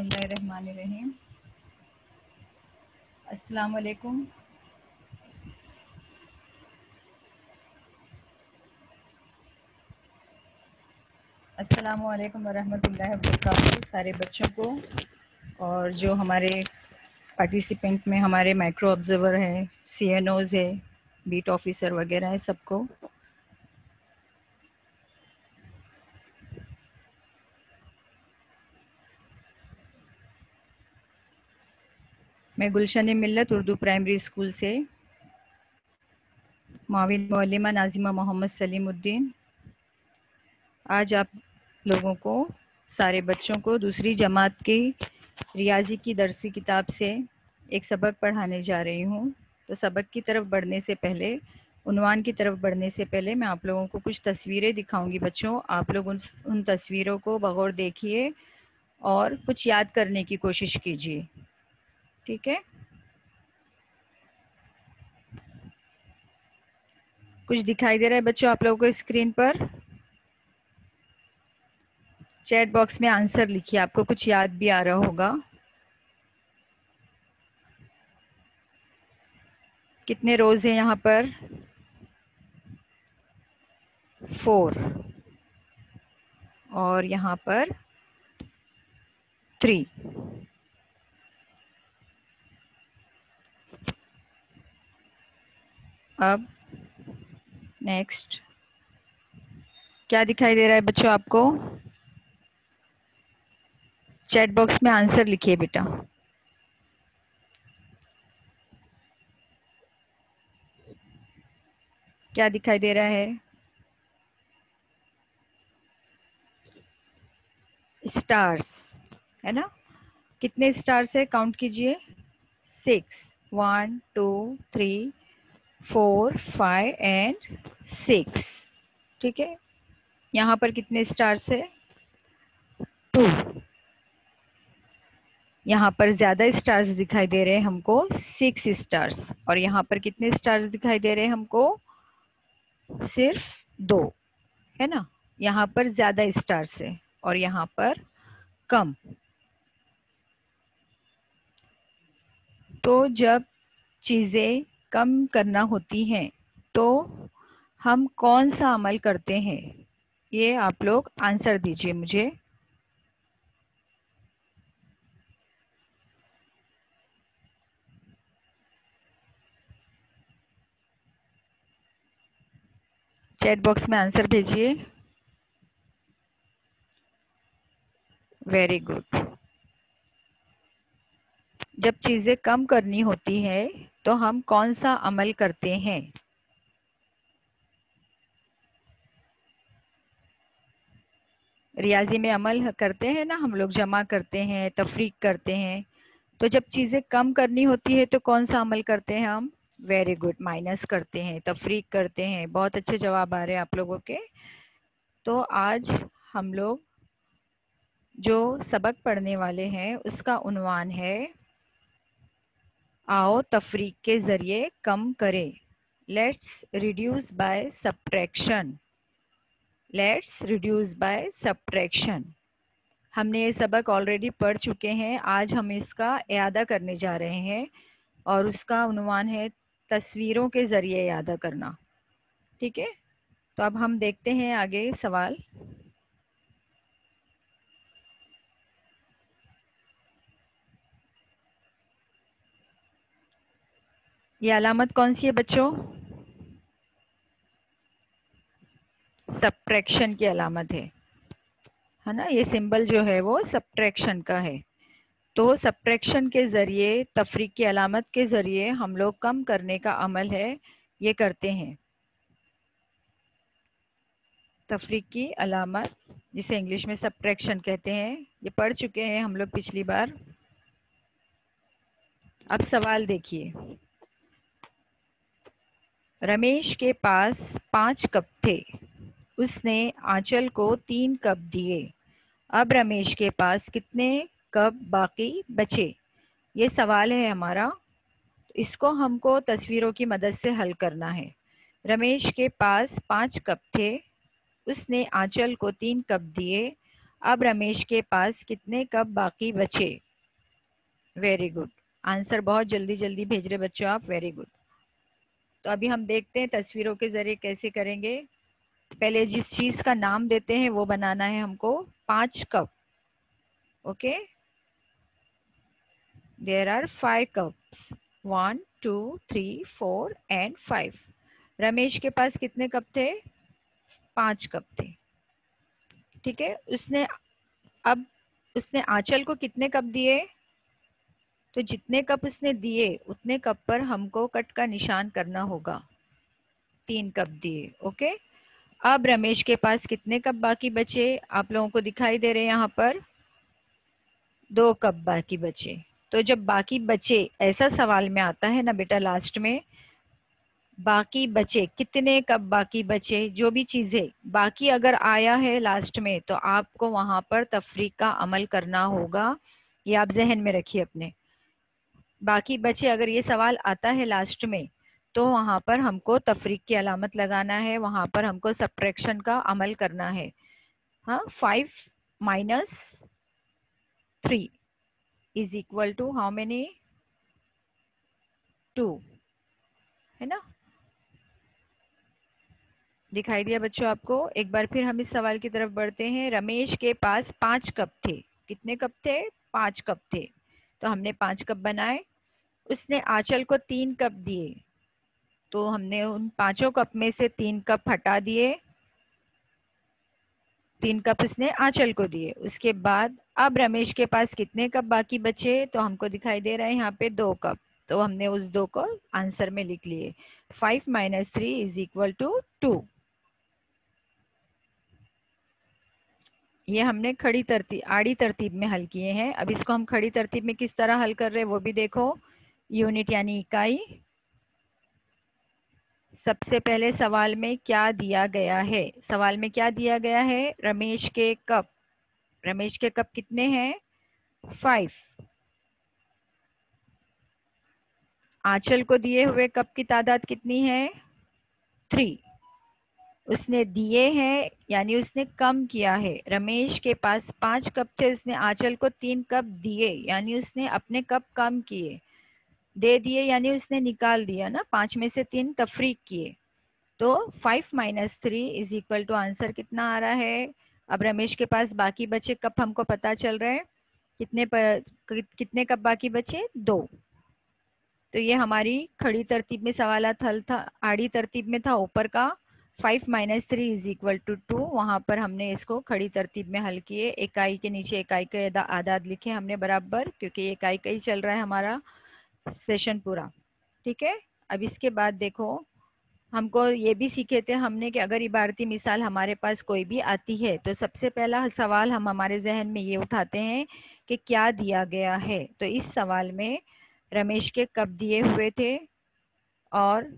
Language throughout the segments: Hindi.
बिस्मिल्लाहिर्रहमानिर्रहीम। अस्सलाम वालेकुम। अस्सलामु अलैकुम वरहमतुल्लाहि वबरकातुहू सारे बच्चों को, और जो हमारे पार्टिसिपेंट में हमारे माइक्रो ऑब्जर्वर हैं, CNOs है, बीट ऑफिसर वगैरह है, सबको मैं गुलशन मिल्लत उर्दू प्राइमरी स्कूल से माविन मौलिमा नाजिमा मोहम्मद सलीमुद्दीन आज आप लोगों को, सारे बच्चों को दूसरी जमात की रियाजी की दरसी किताब से एक सबक पढ़ाने जा रही हूँ। तो सबक की तरफ बढ़ने से पहले, उन्वान की तरफ बढ़ने से पहले मैं आप लोगों को कुछ तस्वीरें दिखाऊंगी। बच्चों, आप लोग उन तस्वीरों को बगौर देखिए और कुछ याद करने की कोशिश कीजिए, ठीक है? कुछ दिखाई दे रहा है बच्चों आप लोगों को स्क्रीन पर? चैट बॉक्स में आंसर लिखिए, आपको कुछ याद भी आ रहा होगा। कितने रोज हैं यहाँ पर? 4 और यहाँ पर 3। अब नेक्स्ट क्या दिखाई दे रहा है बच्चों आपको? चैट बॉक्स में आंसर लिखिए बेटा। क्या दिखाई दे रहा है? स्टार्स है ना? कितने स्टार्स है? काउंट कीजिए। 6, 1 2 3 4 5 एंड 6, ठीक है? यहाँ पर कितने स्टार्स है? 2। यहाँ पर ज्यादा स्टार्स दिखाई दे रहे हैं हमको, 6 स्टार्स। और यहाँ पर कितने स्टार्स दिखाई दे रहे हैं हमको? सिर्फ 2, है ना? यहाँ पर ज्यादा स्टार्स है और यहाँ पर कम। तो जब चीजें कम करना होती हैं तो हम कौन सा अमल करते हैं? ये आप लोग आंसर दीजिए मुझे। चैट बॉक्स में आंसर भेजिए। Very good. जब चीजें कम करनी होती है तो हम कौन सा अमल करते हैं? रियाजी में अमल करते हैं ना हम लोग, जमा करते हैं, तफरीक करते हैं। तो जब चीजें कम करनी होती है तो कौन सा अमल करते हैं हम? वेरी गुड, माइनस करते हैं, तफरीक करते हैं। बहुत अच्छे जवाब आ रहे हैं आप लोगों के। तो आज हम लोग जो सबक पढ़ने वाले हैं उसका उन्वान है, आओ तफरीक के जरिए कम करें। Let's reduce by subtraction. Let's reduce by subtraction. हमने ये सबक ऑलरेडी पढ़ चुके हैं, आज हम इसका इयादा करने जा रहे हैं और उसका उन्वान है तस्वीरों के जरिए इयादा करना, ठीक है? तो अब हम देखते हैं आगे सवाल। ये अलामत कौन सी है बच्चों? सब्ट्रैक्शन की अलामत है ना? ये सिंबल जो है वो सब्ट्रैक्शन का है। तो सब्ट्रैक्शन के जरिए, तफरीक की अलामत के जरिए हम लोग कम करने का अमल है, ये करते हैं। तफरीक की अलामत, जिसे इंग्लिश में सब्ट्रैक्शन कहते हैं, ये पढ़ चुके हैं हम लोग पिछली बार। अब सवाल देखिए। रमेश के पास 5 कप थे, उसने आंचल को 3 कप दिए। अब रमेश के पास कितने कप बाकी बचे? ये सवाल है हमारा। इसको हमको तस्वीरों की मदद से हल करना है। रमेश के पास 5 कप थे, उसने आंचल को 3 कप दिए। अब रमेश के पास कितने कप बाकी बचे। वेरी गुड, आंसर बहुत जल्दी जल्दी भेज रहे बच्चों आप, वेरी गुड। तो अभी हम देखते हैं तस्वीरों के जरिए कैसे करेंगे। पहले जिस चीज का नाम देते हैं वो बनाना है हमको। 5 cup, okay. There are 5 cups, 1 2 3 4 and 5। Ramesh के पास कितने कप थे? 5 कप थे, ठीक है। अब उसने आंचल को कितने कप दिए? तो जितने कप उसने दिए उतने कप पर हमको कट का निशान करना होगा। 3 कप दिए, ओके। अब रमेश के पास कितने कप बाकी बचे? आप लोगों को दिखाई दे रहे हैं यहाँ पर 2 कप बाकी बचे। तो जब बाकी बचे ऐसा सवाल में आता है ना बेटा, लास्ट में बाकी बचे, कितने कप बाकी बचे, जो भी चीजें बाकी अगर आया है लास्ट में तो आपको वहां पर तफरीक का अमल करना होगा। ये आप जहन में रखिए अपने। बाकी बचे अगर ये सवाल आता है लास्ट में तो वहां पर हमको तफरीक की अलामत लगाना है, वहां पर हमको सब्ट्रैक्शन का अमल करना है। हाँ, 5 minus 3 is equal to how many? 2, है ना। दिखाई दिया बच्चों आपको? एक बार फिर हम इस सवाल की तरफ बढ़ते हैं। रमेश के पास 5 कप थे। कितने कप थे? 5 कप थे। तो हमने 5 कप बनाए। उसने आंचल को 3 कप दिए, तो हमने उन पांचों कप में से 3 कप हटा दिए। 3 कप उसने आंचल को दिए। उसके बाद अब रमेश के पास कितने कप बाकी बचे? तो हमको दिखाई दे रहा है यहाँ पे 2 कप। तो हमने उस 2 को आंसर में लिख लिए। 5 माइनस 3 इज इक्वल टू 2। ये हमने खड़ी तरतीब, आड़ी तरतीब में हल किए हैं। अब इसको हम खड़ी तरतीब में किस तरह हल कर रहे हैं वो भी देखो। यूनिट यानी इकाई। सबसे पहले सवाल में क्या दिया गया है? सवाल में क्या दिया गया है? रमेश के कप। रमेश के कप कितने हैं? 5। आंचल को दिए हुए कप की तादाद कितनी है? 3। उसने दिए हैं यानी उसने कम किया है। रमेश के पास 5 कप थे, उसने आंचल को 3 कप दिए यानी उसने अपने कप कम किए। दे दिए यानी उसने निकाल दिया ना, 5 में से 3 तफरीक किए। तो 5 minus 3 is equal to answer कितना आ रहा है? अब रमेश के पास बाकी बचे कप हमको पता चल रहा है। कितने कप बाकी बचे? 2। तो ये हमारी खड़ी तरतीब में सवालात हल था। आड़ी तरतीब में था ऊपर का 5 माइनस 3 इज इक्वल टू 2। वहां पर हमने इसको खड़ी तरतीब में हल किए। इकाई के नीचे इकाई के आदाद लिखे हमने बराबर, क्योंकि ये इकाई का ही चल रहा है हमारा सेशन पूरा, ठीक है। अब इसके बाद देखो, हमको ये भी सीखे थे हमने कि अगर इबारती मिसाल हमारे पास कोई भी आती है तो सबसे पहला सवाल हम हमारे जहन में ये उठाते हैं कि क्या दिया गया है। तो इस सवाल में रमेश के कब दिए हुए थे और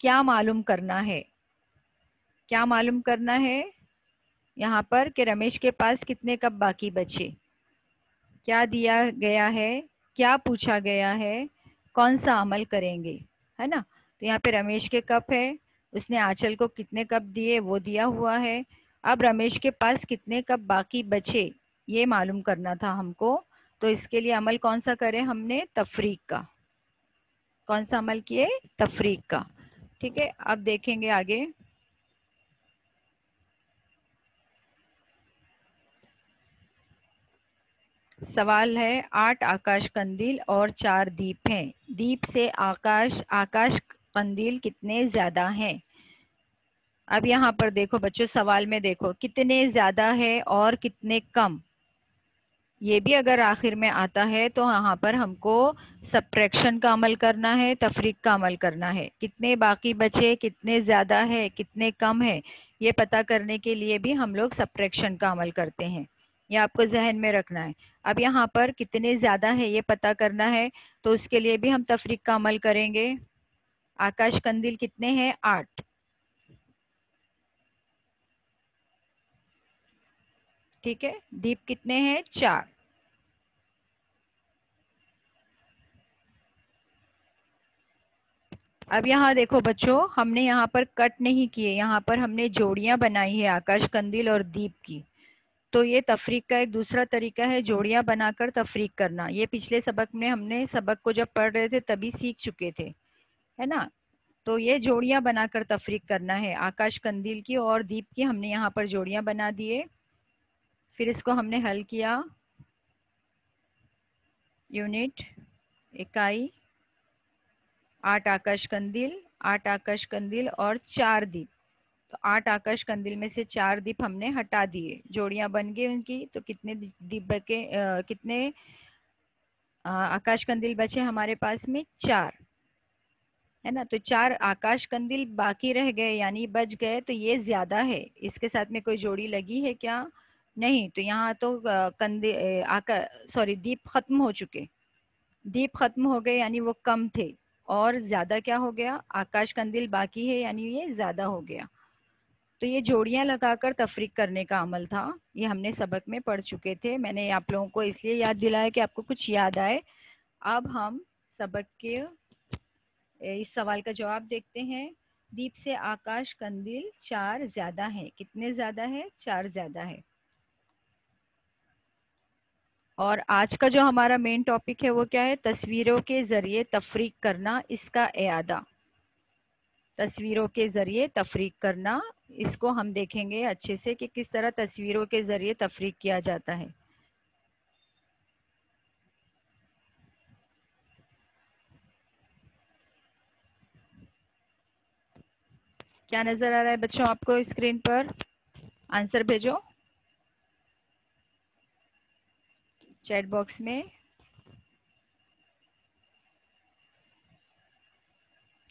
क्या मालूम करना है? क्या मालूम करना है यहाँ पर कि रमेश के पास कितने कप बाकी बचे। क्या दिया गया है, क्या पूछा गया है, कौन सा अमल करेंगे, है ना। तो यहाँ पे रमेश के कप है, उसने आंचल को कितने कप दिए वो दिया हुआ है। अब रमेश के पास कितने कप बाकी बचे ये मालूम करना था हमको। तो इसके लिए अमल कौन सा करें हमने? तफरीक का। कौन सा अमल किए? तफरीक का, ठीक है। अब देखेंगे आगे। सवाल है 8 आकाश कंदील और 4 दीप हैं। दीप से आकाश कंदील कितने ज्यादा हैं? अब यहाँ पर देखो बच्चों, सवाल में देखो कितने ज्यादा है और कितने कम। ये भी अगर आखिर में आता है तो यहाँ पर हमको सब्ट्रैक्शन का अमल करना है, तफरीक का अमल करना है। कितने बाकी बचे, कितने ज्यादा है, कितने कम है, ये पता करने के लिए भी हम लोग सब्ट्रैक्शन का अमल करते हैं। ये आपको जहन में रखना है। अब यहाँ पर कितने ज्यादा है ये पता करना है, तो उसके लिए भी हम तफरीक का अमल करेंगे। आकाश कंदील कितने हैं? 8, ठीक है। दीप कितने हैं? 4। अब यहाँ देखो बच्चों, हमने यहाँ पर कट नहीं किए, यहाँ पर हमने जोड़ियां बनाई है आकाश कंदील और दीप की। तो ये तफरीक का एक दूसरा तरीका है, जोड़ियां बनाकर तफरीक करना। ये पिछले सबक में हमने सबक को जब पढ़ रहे थे तभी सीख चुके थे, है ना। तो ये जोड़ियां बनाकर तफरीक करना है। आकाश कंदील की और दीप की हमने यहाँ पर जोड़ियां बना दिए, फिर इसको हमने हल किया। यूनिट, इकाई, 8 आकाश कंदील, 8 आकाश कंदील और 4 दीप। तो 8 आकाश कंदील में से 4 दीप हमने हटा दिए, जोड़ियां बन गई उनकी। तो कितने दीप बचे, कितने आकाश कंदील बचे हमारे पास में? 4, है ना। तो 4 आकाश कंदील बाकी रह गए यानी बच गए, तो ये ज्यादा है। इसके साथ में कोई जोड़ी लगी है क्या? नहीं। तो यहाँ तो दीप खत्म हो चुके, दीप खत्म हो गए यानी वो कम थे। और ज्यादा क्या हो गया? आकाश कंदील बाकी है यानी ये ज्यादा हो गया। तो ये जोड़ियां लगाकर तफरीक करने का अमल था, ये हमने सबक में पढ़ चुके थे। मैंने आप लोगों को इसलिए याद दिलाया कि आपको कुछ याद आए। अब हम सबक के इस सवाल का जवाब देखते हैं। दीप से आकाश कंदील 4 ज्यादा है। कितने ज्यादा है? 4 ज्यादा है। और आज का जो हमारा मेन टॉपिक है वो क्या है? तस्वीरों के जरिए तफरीक करना, इसका इयादा। तस्वीरों के जरिए तफरीक करना, इसको हम देखेंगे अच्छे से कि किस तरह तस्वीरों के जरिए तफरीक किया जाता है। क्या नजर आ रहा है बच्चों आपको स्क्रीन पर? आंसर भेजो चैट बॉक्स में।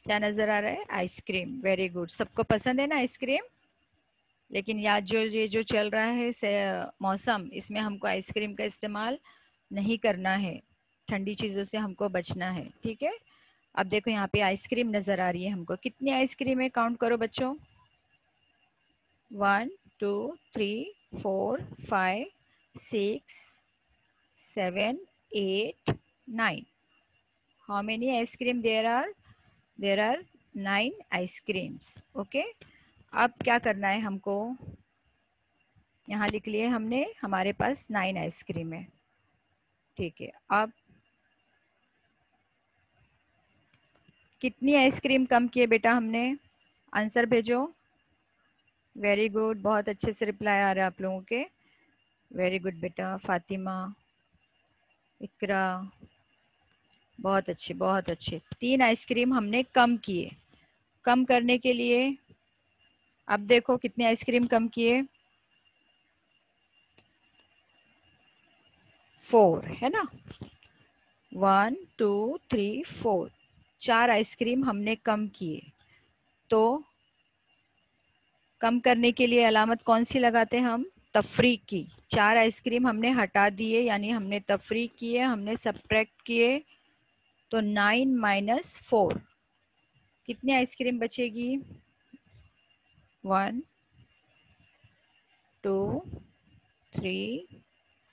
क्या नजर आ रहा है? आइसक्रीम। Very good. सबको पसंद है ना आइसक्रीम? लेकिन याद, जो ये जो चल रहा है मौसम, इसमें हमको आइसक्रीम का इस्तेमाल नहीं करना है। ठंडी चीज़ों से हमको बचना है, ठीक है। अब देखो यहाँ पे आइसक्रीम नज़र आ रही है हमको। कितनी आइसक्रीम है? काउंट करो बच्चों। 1 2 3 4 5 6 7 8 9। How many ice cream there are? There are 9 ice creams. Okay. अब क्या करना है हमको? यहाँ लिख लिए हमने, हमारे पास 9 आइसक्रीम है, ठीक है। अब कितनी आइसक्रीम कम किए बेटा हमने? आंसर भेजो। वेरी गुड, बहुत अच्छे से रिप्लाई आ रहा है आप लोगों के। वेरी गुड बेटा। फातिमा, इकरा, बहुत अच्छे बहुत अच्छे। 3 आइसक्रीम हमने कम किए। कम करने के लिए अब देखो कितने आइसक्रीम कम किए? 4, है ना। 1 2 3 4, 4 आइसक्रीम हमने कम किए। तो कम करने के लिए अलामत कौन सी लगाते हैं हम? तफरीक की। 4 आइसक्रीम हमने हटा दिए यानी हमने तफरीक किए, हमने सब्ट्रैक्ट किए। तो 9 माइनस 4, कितनी आइसक्रीम बचेगी? 1 2 3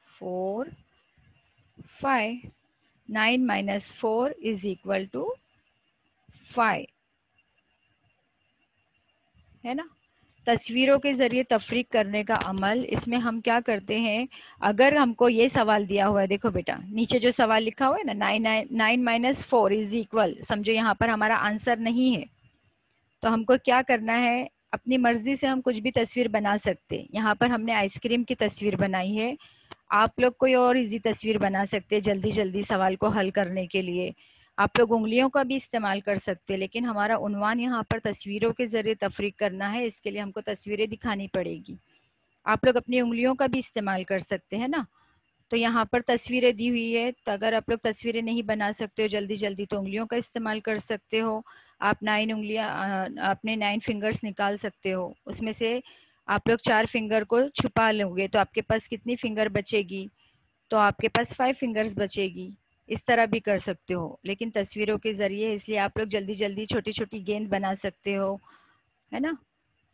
4 5। 9 माइनस 4 इज इक्वल टू 5, है ना। तस्वीरों के ज़रिए तफरीक करने का अमल, इसमें हम क्या करते हैं? अगर हमको ये सवाल दिया हुआ है, देखो बेटा नीचे जो सवाल लिखा हुआ है ना, 9 माइनस 4 इज इक्वल, समझो यहाँ पर हमारा आंसर नहीं है। तो हमको क्या करना है? अपनी मर्जी से हम कुछ भी तस्वीर बना सकते हैं। यहाँ पर हमने आइसक्रीम की तस्वीर बनाई है, आप लोग कोई और इजी तस्वीर बना सकते हैं जल्दी जल्दी सवाल को हल करने के लिए। आप लोग उंगलियों का भी इस्तेमाल कर सकते हैं, लेकिन हमारा उन्वान यहाँ पर तस्वीरों के ज़रिए तफरीक करना है, इसके लिए हमको तस्वीरें दिखानी पड़ेगी। आप लोग अपनी उंगलियों का भी इस्तेमाल कर सकते हैं ना। तो यहाँ पर तस्वीरें दी हुई है, तो अगर आप लोग तस्वीरें नहीं बना सकते हो जल्दी जल्दी, तो उंगलियों का इस्तेमाल कर सकते हो। आप 9 उंगलियाँ, अपने 9 फिंगर्स निकाल सकते हो। उसमें से आप लोग 4 फिंगर को छुपा लोगे तो आपके पास कितनी फिंगर बचेगी? तो आपके पास 5 फिंगर्स बचेगी। इस तरह भी कर सकते हो, लेकिन तस्वीरों के ज़रिए, इसलिए आप लोग जल्दी जल्दी छोटी छोटी गेंद बना सकते हो, है ना।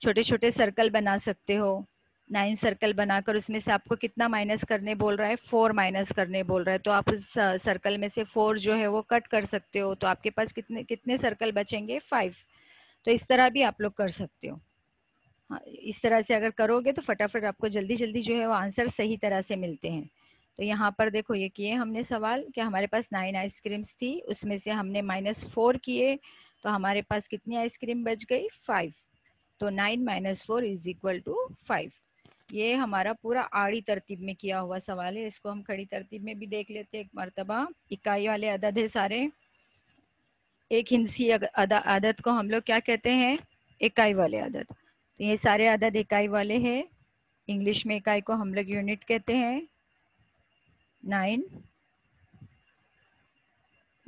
छोटे छोटे सर्कल बना सकते हो। 9 सर्कल बनाकर उसमें से आपको कितना माइनस करने बोल रहा है? 4 माइनस करने बोल रहा है। तो आप उस सर्कल में से 4 जो है वो कट कर सकते हो, तो आपके पास कितने कितने सर्कल बचेंगे? 5। तो इस तरह भी आप लोग कर सकते हो। हाँ, इस तरह से अगर करोगे तो फटाफट आपको जल्दी जल्दी जो है वो आंसर सही तरह से मिलते हैं। तो यहाँ पर देखो ये किए हमने सवाल कि हमारे पास 9 आइसक्रीम्स थी, उसमें से हमने -4 किए, तो हमारे पास कितनी आइसक्रीम बच गई? 5। तो 9 - 4 = 5। ये हमारा पूरा आड़ी तरतीब में किया हुआ सवाल है। इसको हम खड़ी तरतीब में भी देख लेते हैं एक मर्तबा। इकाई वाले अदद है सारे। एक हिंसी अदद को हम लोग क्या कहते हैं? इकाई वाले अदद। तो ये सारे अदद इकाई वाले हैं। इंग्लिश में इकाई को हम लोग यूनिट कहते हैं। 9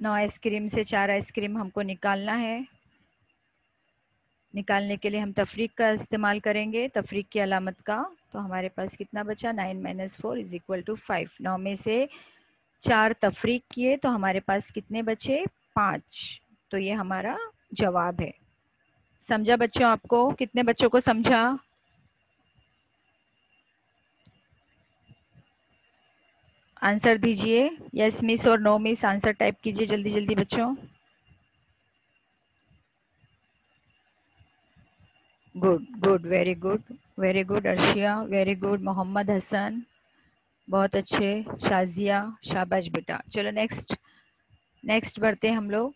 आइसक्रीम से 4 आइसक्रीम हमको निकालना है। निकालने के लिए हम तफरीक का इस्तेमाल करेंगे, तफरीक की अलामत का। तो हमारे पास कितना बचा? 9 - 4 = 5। 9 में से 4 तफरीक किए तो हमारे पास कितने बचे? 5। तो ये हमारा जवाब है। समझा बच्चों? आपको कितने बच्चों को समझा? आंसर दीजिए, यस मिस और नो मिस आंसर टाइप कीजिए जल्दी जल्दी बच्चों। Good good, very good, very good Arshia, very good Mohammad Hasan, बहुत अच्छे। शाजिया, शाबाश बेटा। चलो नेक्स्ट नेक्स्ट बढ़ते हैं हम लोग।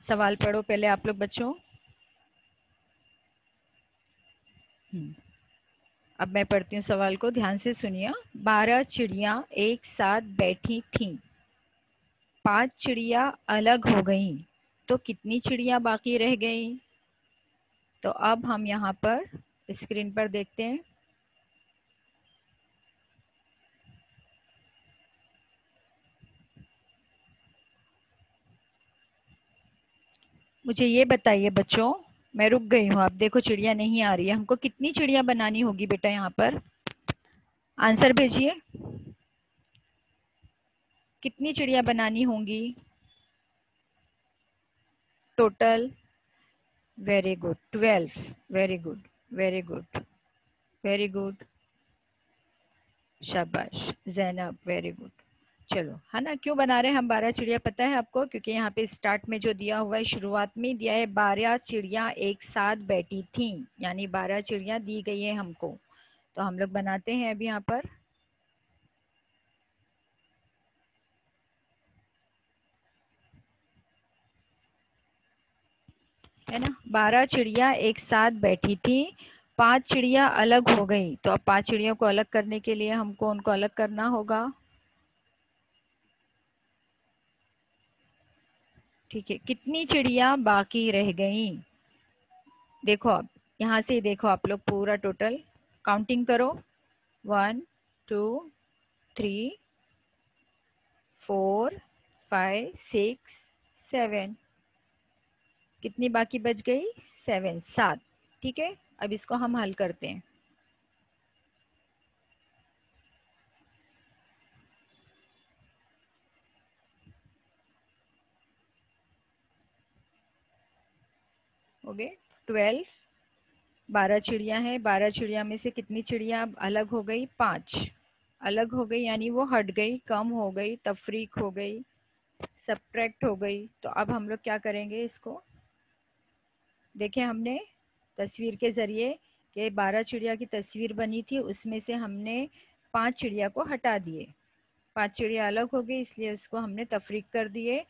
सवाल पढ़ो पहले आप लोग बच्चों। अब मैं पढ़ती हूँ सवाल को, ध्यान से सुनिए। 12 चिड़िया एक साथ बैठी थीं। 5 चिड़िया अलग हो गईं, तो कितनी चिड़िया बाकी रह गईं? तो अब हम यहाँ पर स्क्रीन पर देखते हैं। मुझे ये बताइए बच्चों, मैं रुक गई हूँ, अब देखो चिड़िया नहीं आ रही है, हमको कितनी चिड़िया बनानी होगी बेटा? यहाँ पर आंसर भेजिए, कितनी चिड़िया बनानी होंगी total? Very good, 12। Very good, very good, very good, शाबाश जैनब, वेरी गुड। चलो, है ना? क्यों बना रहे हैं हम 12 चिड़िया पता है आपको? क्योंकि यहाँ पे स्टार्ट में जो दिया हुआ है, शुरुआत में दिया है 12 चिड़िया एक साथ बैठी थी, यानी 12 चिड़िया दी गई है हमको। तो हम लोग बनाते हैं अभी यहाँ पर। है ना? 12 चिड़िया एक साथ बैठी थी, 5 चिड़िया अलग हो गई। तो अब 5 चिड़ियों को अलग करने के लिए हमको उनको अलग करना होगा। ठीक है, कितनी चिड़िया बाकी रह गई? देखो अब यहाँ से देखो आप लोग पूरा टोटल काउंटिंग करो। 1 2 3 4 5 6 7। कितनी बाकी बच गई? 7। ठीक है, अब इसको हम हल करते हैं। हो गए 12। 12 चिड़िया है, 12 चिड़िया में से कितनी चिड़िया अलग हो गई? 5 अलग हो गई, यानी वो हट गई, कम हो गई, तफरीक हो गई, सब्ट्रैक्ट हो गई। तो अब हम लोग क्या करेंगे? इसको देखें हमने तस्वीर के ज़रिए कि 12 चिड़िया की तस्वीर बनी थी, उसमें से हमने 5 चिड़िया को हटा दिए। 5 चिड़िया अलग हो गई, इसलिए उसको हमने तफरीक कर दिए।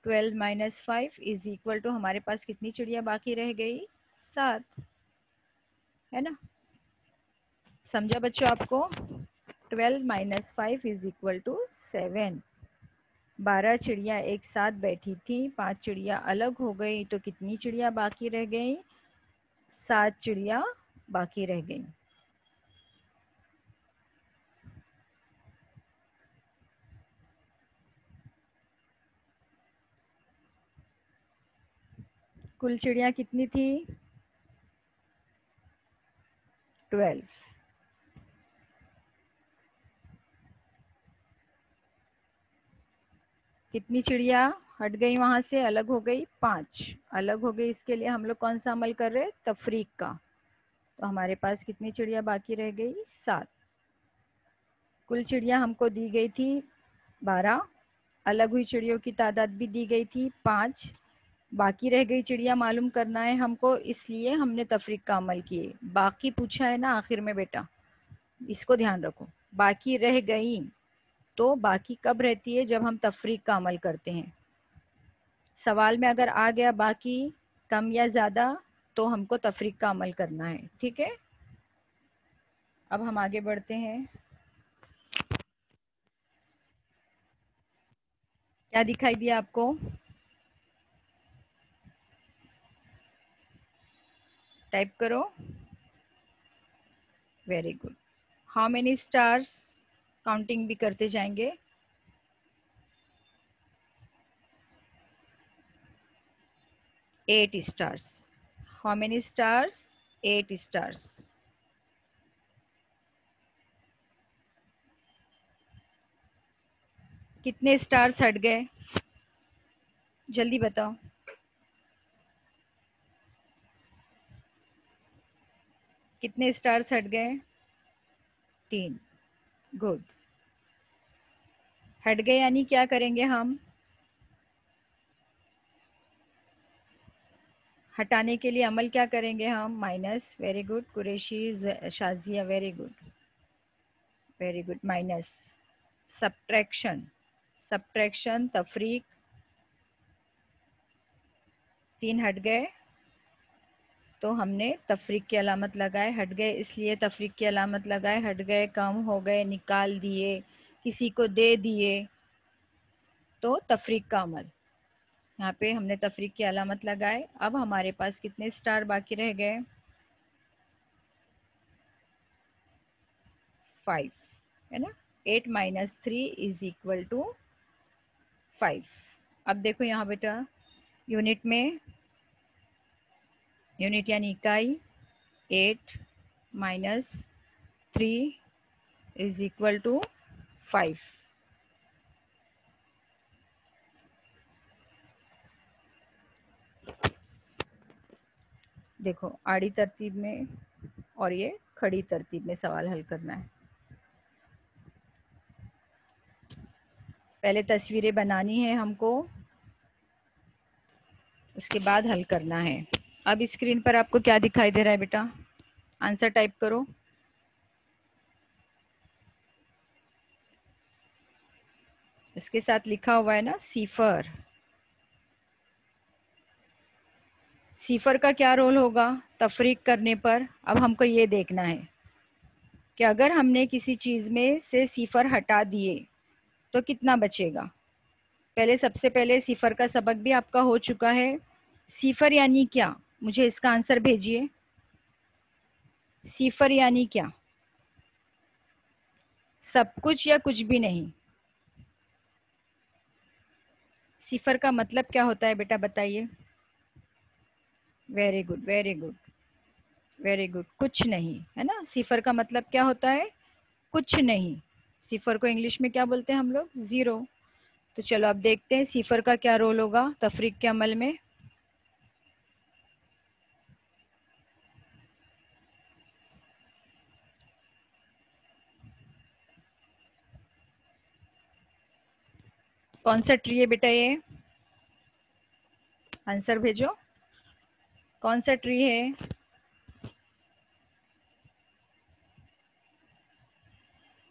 12 - 5 = हमारे पास कितनी चिड़िया बाकी रह गई? 7। है ना? समझा बच्चों आपको? 12 - 5 = 7। 12 चिड़िया एक साथ बैठी थी, 5 चिड़िया अलग हो गई, तो कितनी चिड़िया बाकी रह गई? 7 चिड़िया बाकी रह गई। कुल चिड़िया कितनी थी? 12। कितनी चिड़िया हट गई वहां से, अलग हो गई? 5 अलग हो गई। इसके लिए हम लोग कौन सा अमल कर रहे हैं? तफरीक का। तो हमारे पास कितनी चिड़िया बाकी रह गई? 7। कुल चिड़िया हमको दी गई थी 12, अलग हुई चिड़ियों की तादाद भी दी गई थी 5, बाकी रह गई चिड़िया मालूम करना है हमको, इसलिए हमने तफरीक का अमल किए। बाकी पूछा है ना आखिर में बेटा, इसको ध्यान रखो। बाकी रह गई, तो बाकी कब रहती है? जब हम तफरीक का अमल करते हैं। सवाल में अगर आ गया बाकी कम या ज़्यादा, तो हमको तफरीक का अमल करना है। ठीक है, अब हम आगे बढ़ते हैं। क्या दिखाई दिया आपको? टाइप करो। Very good. How many stars? Counting भी करते जाएंगे। 8 stars. How many stars? 8 stars. कितने स्टार्स हट गए? जल्दी बताओ। कितने स्टार्स हट गए? 3। गुड। हट गए यानी क्या करेंगे हम? हटाने के लिए अमल क्या करेंगे हम? Minus. Very good Qureshi, Shazia, very good, very good. Minus, subtraction, subtraction, तफरीक। 3 हट गए, तो हमने तफरीक की अलामत लगाए। हट गए इसलिए तफरीक की अलामत लगाए। हट गए, कम हो गए, निकाल दिए, किसी को दे दिए, तो तफरीक का अमल। यहाँ पे हमने तफरीक की अलामत लगाए। अब हमारे पास कितने स्टार बाकी रह गए? 5, है ना। 8 माइनस 3 इज इक्वल टू 5। अब देखो यहाँ बेटा, यूनिट में, यूनिट यानी इकाई, 8 माइनस 3 इज इक्वल टू 5। देखो आड़ी तरतीब में और ये खड़ी तरतीब में सवाल हल करना है। पहले तस्वीरें बनानी है हमको, उसके बाद हल करना है। अब स्क्रीन पर आपको क्या दिखाई दे रहा है बेटा? आंसर टाइप करो। इसके साथ लिखा हुआ है ना सिफर। सिफर का क्या रोल होगा तफरीक करने पर? अब हमको ये देखना है कि अगर हमने किसी चीज़ में से सिफर हटा दिए तो कितना बचेगा। पहले, सबसे पहले सिफर का सबक भी आपका हो चुका है। सिफर यानी क्या? मुझे इसका आंसर भेजिए। सिफर यानी क्या? सब कुछ या कुछ भी नहीं? सिफर का मतलब क्या होता है बेटा, बताइए। Very good, very good, very good. कुछ नहीं, है ना। सिफर का मतलब क्या होता है? कुछ नहीं। सिफर को इंग्लिश में क्या बोलते हैं हम लोग? ज़ीरो। तो चलो अब देखते हैं सिफर का क्या रोल होगा तफरीक के अमल में। कौन सा ट्री है बेटा ये? आंसर भेजो। कौन सा ट्री है?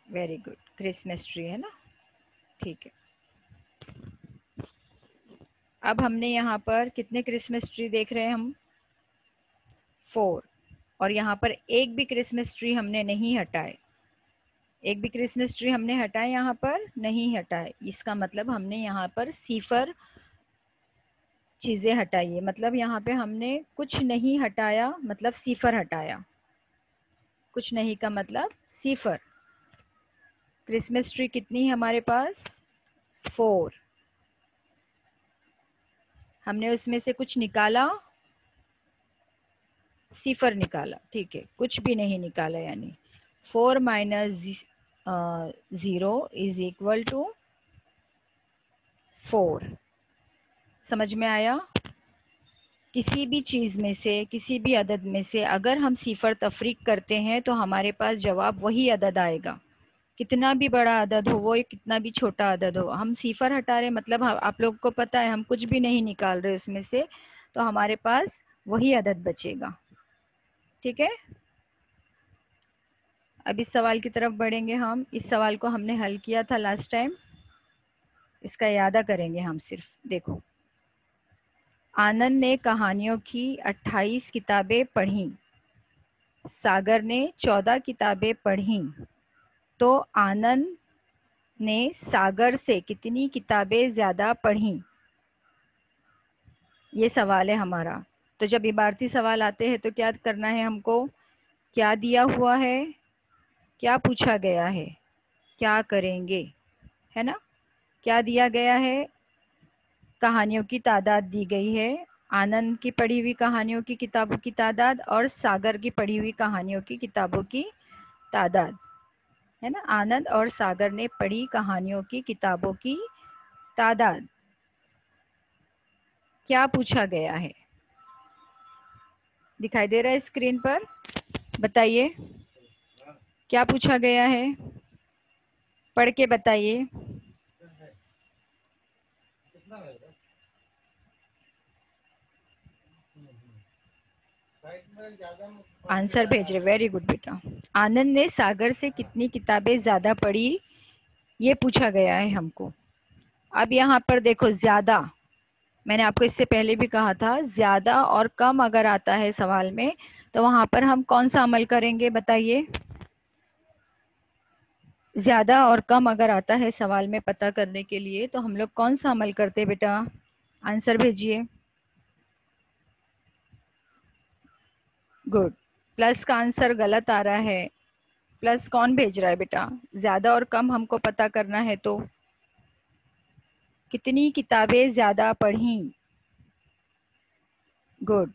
वेरी गुड, क्रिसमस ट्री, है ना। ठीक है। अब हमने यहाँ पर कितने क्रिसमस ट्री देख रहे हैं हम? 4। और यहाँ पर एक भी क्रिसमस ट्री हमने नहीं हटाए। एक भी क्रिसमस ट्री हमने हटाए यहाँ पर नहीं हटाए। इसका मतलब हमने यहाँ पर सिफर चीज़ें हटाई है। मतलब यहाँ पे हमने कुछ नहीं हटाया, मतलब सिफर हटाया। कुछ नहीं का मतलब सिफर। क्रिसमस ट्री कितनी है हमारे पास? 4। हमने उसमें से कुछ निकाला, सिफर निकाला। ठीक है, कुछ भी नहीं निकाला, यानी 4 माइनस 0 इज इक्वल टू 4। समझ में आया? किसी भी चीज़ में से, किसी भी अदद में से अगर हम सिफर तफरीक करते हैं तो हमारे पास जवाब वही अदद आएगा। कितना भी बड़ा अदद हो, वो कितना भी छोटा अदद हो, हम सिफर हटा रहे मतलब आप लोगों को पता है हम कुछ भी नहीं निकाल रहे उसमें से, तो हमारे पास वही अदद बचेगा। ठीक है, अब इस सवाल की तरफ बढ़ेंगे हम। इस सवाल को हमने हल किया था लास्ट टाइम, इसका यादा करेंगे हम सिर्फ। देखो, आनंद ने कहानियों की 28 किताबें पढ़ीं, सागर ने 14 किताबें पढ़ीं, तो आनंद ने सागर से कितनी किताबें ज़्यादा पढ़ीं? ये सवाल है हमारा। तो जब इबारती सवाल आते हैं तो क्या करना है हमको? क्या दिया हुआ है, क्या पूछा गया है, क्या करेंगे, है ना? क्या दिया गया है? कहानियों की तादाद दी गई है, आनंद की पढ़ी हुई कहानियों की किताबों की तादाद और सागर की पढ़ी हुई कहानियों की किताबों की तादाद, है ना? आनंद और सागर ने पढ़ी कहानियों की किताबों की तादाद। क्या पूछा गया है? दिखाई दे रहा है स्क्रीन पर? बताइए क्या पूछा गया है, पढ़ के बताइए। आंसर भेज रहे, वेरी गुड बेटा। आनंद ने सागर से कितनी किताबें ज्यादा पढ़ी, ये पूछा गया है हमको। अब यहाँ पर देखो, ज्यादा, मैंने आपको इससे पहले भी कहा था, ज्यादा और कम अगर आता है सवाल में तो वहां पर हम कौन सा अमल करेंगे बताइए? ज्यादा और कम अगर आता है सवाल में पता करने के लिए तो हम लोग कौन सा अमल करते बेटा? आंसर भेजिए। गुड। प्लस का आंसर गलत आ रहा है। प्लस कौन भेज रहा है बेटा? ज्यादा और कम हमको पता करना है तो कितनी किताबें ज्यादा पढ़ी? गुड।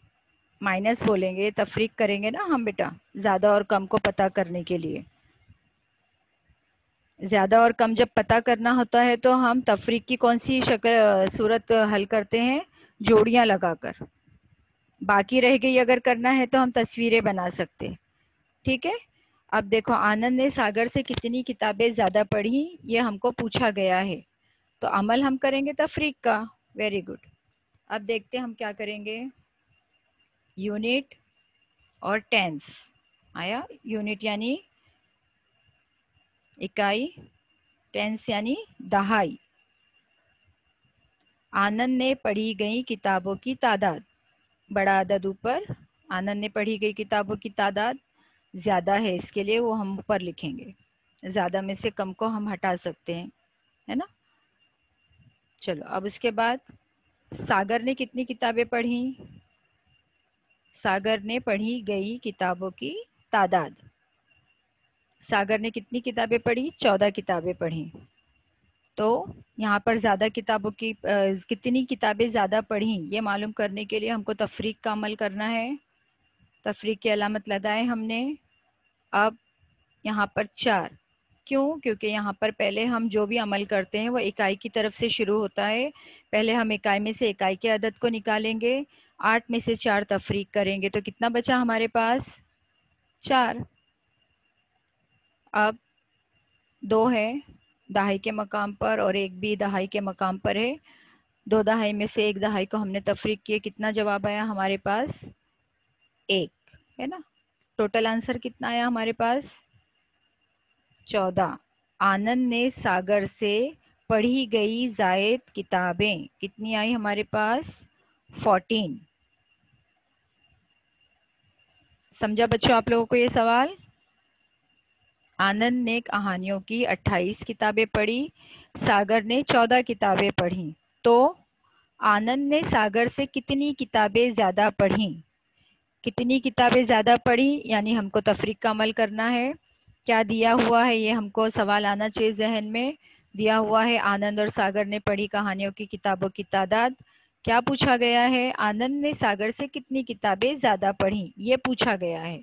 माइनस बोलेंगे, तफरीक करेंगे ना हम बेटा, ज्यादा और कम को पता करने के लिए। ज्यादा और कम जब पता करना होता है तो हम तफरीक की कौन सी शक्ल सूरत हल करते हैं? जोड़ियां लगाकर। बाकी रह गई अगर करना है तो हम तस्वीरें बना सकते। ठीक है, अब देखो, आनंद ने सागर से कितनी किताबें ज्यादा पढ़ी, ये हमको पूछा गया है, तो अमल हम करेंगे तफरीक का। Very good. अब देखते हैं हम क्या करेंगे। यूनिट और टेंस आया। यूनिट यानी इकाई, टेंस यानी दहाई। आनंद ने पढ़ी गई किताबों की तादाद, बड़ा अदद ऊपर, आनंद ने पढ़ी गई किताबों की तादाद ज्यादा है, इसके लिए वो हम ऊपर लिखेंगे। ज्यादा में से कम को हम हटा सकते हैं, है ना? चलो, अब उसके बाद सागर ने कितनी किताबें पढ़ी? सागर ने पढ़ी गई किताबों की तादाद। सागर ने कितनी किताबें पढ़ी? 14 किताबें पढ़ी। तो यहाँ पर ज्यादा किताबों की कितनी किताबें ज्यादा पढ़ी, ये मालूम करने के लिए हमको तफरीक का अमल करना है। तफरीक की अलामत लगाए हमने। अब यहाँ पर 4, क्यों? क्योंकि यहाँ पर पहले हम जो भी अमल करते हैं वो इकाई की तरफ से शुरू होता है। पहले हम इकाई में से इकाई के अदद को निकालेंगे, 8 में से 4 तफरीक करेंगे, तो कितना बचा हमारे पास? 4। अब 2 है दहाई के मकाम पर और एक भी दहाई के मकाम पर है। 2 दहाई में से 1 दहाई को हमने तफरीक किए, कितना जवाब आया हमारे पास? 1, है ना? टोटल आंसर कितना आया हमारे पास? 14। आनंद ने सागर से पढ़ी गई जायद किताबें कितनी आई हमारे पास? 14। समझा बच्चों आप लोगों को ये सवाल? आनंद ने कहानियों की 28 किताबें पढ़ी, सागर ने 14 किताबें पढ़ी, तो आनंद ने सागर से कितनी किताबें ज्यादा पढ़ी? कितनी किताबें ज्यादा पढ़ी यानी हमको तफरीक का अमल करना है। क्या दिया हुआ है ये हमको सवाल आना चाहिए जहन में। दिया हुआ है आनंद और सागर ने पढ़ी कहानियों की किताबों की तादाद। क्या पूछा गया है? आनंद ने सागर से कितनी किताबें ज्यादा पढ़ी, ये पूछा गया है।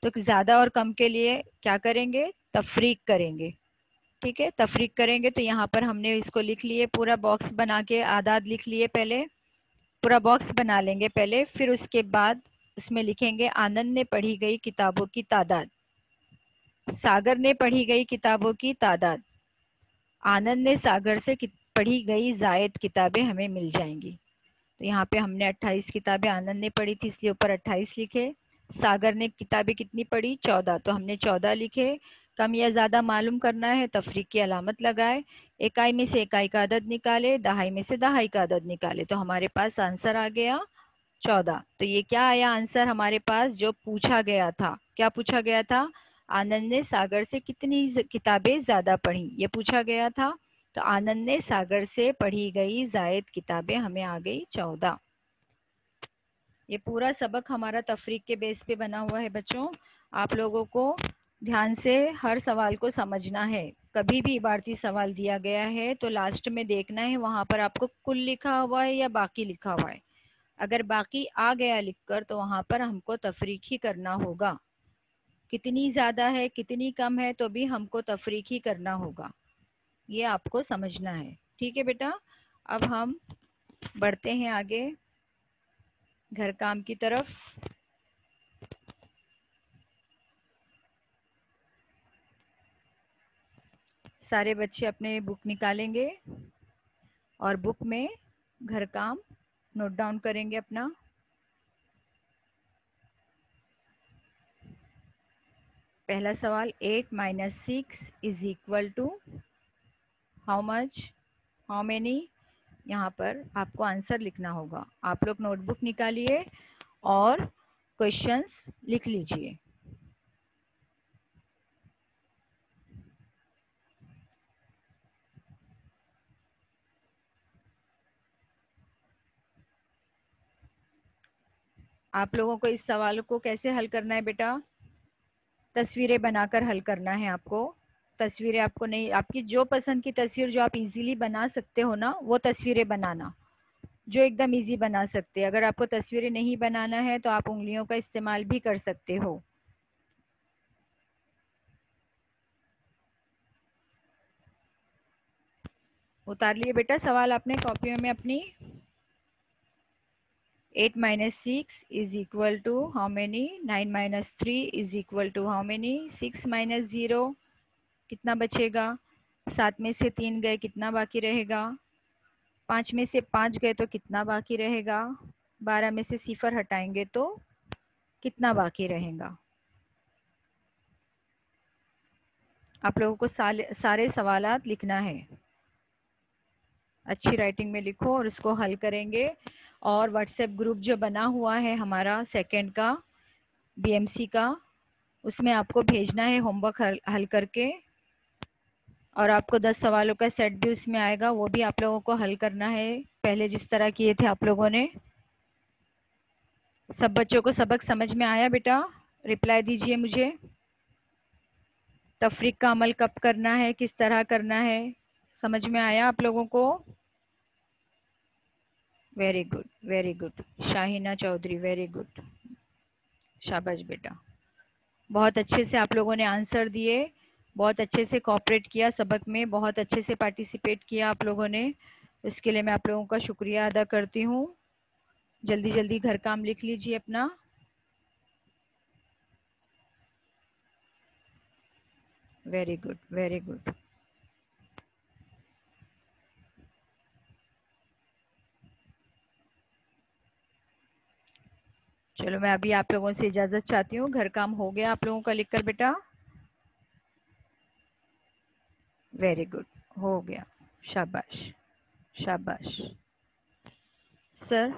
तो ज्यादा और कम के लिए क्या करेंगे? तफरीक करेंगे। ठीक है, तफरीक करेंगे तो यहाँ पर हमने इसको लिख लिए, पूरा बॉक्स बना के आदाद लिख लिए। पहले पूरा बॉक्स बना लेंगे पहले, फिर उसके बाद उसमें लिखेंगे आनंद ने पढ़ी गई किताबों की तादाद। सागर ने पढ़ी गई किताबों की तादाद, आनंद ने सागर से पढ़ी गई जायद किताबें हमें मिल जाएंगी। तो यहाँ पे हमने 28 किताबें आनंद ने पढ़ी थी, इसलिए ऊपर 28 लिखे। सागर ने किताबें कितनी पढ़ी? 14, तो हमने 14 लिखे। कम या ज़्यादा मालूम करना है, तफरीक की अलामत लगाए। इकाई में से इकाई का अदद निकाले, दहाई में से दहाई का अदद निकाले, तो हमारे पास आंसर आ गया 14। तो ये क्या आया आंसर हमारे पास? जो पूछा गया था, क्या पूछा गया था? आनंद ने सागर से कितनी किताबें ज़्यादा पढ़ी, ये पूछा गया था। तो आनंद ने सागर से पढ़ी गई जायद किताबें हमें आ गई 14। ये पूरा सबक हमारा तफरीक के बेस पे बना हुआ है बच्चों। आप लोगों को ध्यान से हर सवाल को समझना है। कभी भी इबारती सवाल दिया गया है तो लास्ट में देखना है वहाँ पर आपको कुल लिखा हुआ है या बाकी लिखा हुआ है। अगर बाकी आ गया लिखकर तो वहाँ पर हमको तफरीक ही करना होगा। कितनी ज़्यादा है कितनी कम है तो भी हमको तफरीक ही करना होगा, ये आपको समझना है। ठीक है बेटा, अब हम बढ़ते हैं आगे घर काम की तरफ। सारे बच्चे अपने बुक निकालेंगे और बुक में घर काम नोट डाउन करेंगे अपना। पहला सवाल, 8 - 6 is equal to how much, how many. यहाँ पर आपको आंसर लिखना होगा। आप लोग नोटबुक निकालिए और क्वेश्चंस लिख लीजिए। आप लोगों को इस सवाल को कैसे हल करना है बेटा? तस्वीरें बनाकर हल करना है आपको। तस्वीरें आपको नहीं, आपकी जो पसंद की तस्वीर जो आप इजीली बना सकते हो ना, वो तस्वीरें बनाना जो एकदम इजी बना सकते हैं। अगर आपको तस्वीरें नहीं बनाना है तो आप उंगलियों का इस्तेमाल भी कर सकते हो। उतार लिए बेटा सवाल आपने कॉपियों में अपनी? 8 - 6 is equal to how many, 9 - 3 is equal to how many, 6 - 0 कितना बचेगा, 7 में से 3 गए कितना बाकी रहेगा, 5 में से 5 गए तो कितना बाकी रहेगा, 12 में से 0 हटाएंगे तो कितना बाकी रहेगा। आप लोगों को सारे सवालात लिखना है, अच्छी राइटिंग में लिखो और उसको हल करेंगे। और व्हाट्सएप ग्रुप जो बना हुआ है हमारा सेकंड का बीएमसी का, उसमें आपको भेजना है होमवर्क हल करके। और आपको 10 सवालों का सेट भी उसमें आएगा, वो भी आप लोगों को हल करना है पहले जिस तरह किए थे आप लोगों ने। सब बच्चों को सबक समझ में आया बेटा? रिप्लाई दीजिए मुझे। तफरीक का अमल कब करना है, किस तरह करना है, समझ में आया आप लोगों को? Very good, very good. Shaheena Chaudhary, very good, शाबाश बेटा। बहुत अच्छे से आप लोगों ने आंसर दिए, बहुत अच्छे से कोऑपरेट किया सबक में, बहुत अच्छे से पार्टिसिपेट किया आप लोगों ने। इसके लिए मैं आप लोगों का शुक्रिया अदा करती हूँ। जल्दी जल्दी घर काम लिख लीजिए अपना। Very good, very good. चलो मैं अभी आप लोगों से इजाज़त चाहती हूँ। घर काम हो गया आप लोगों का लिखकर बेटा? वेरी गुड, हो गया, शाबाश, शाबाश। सर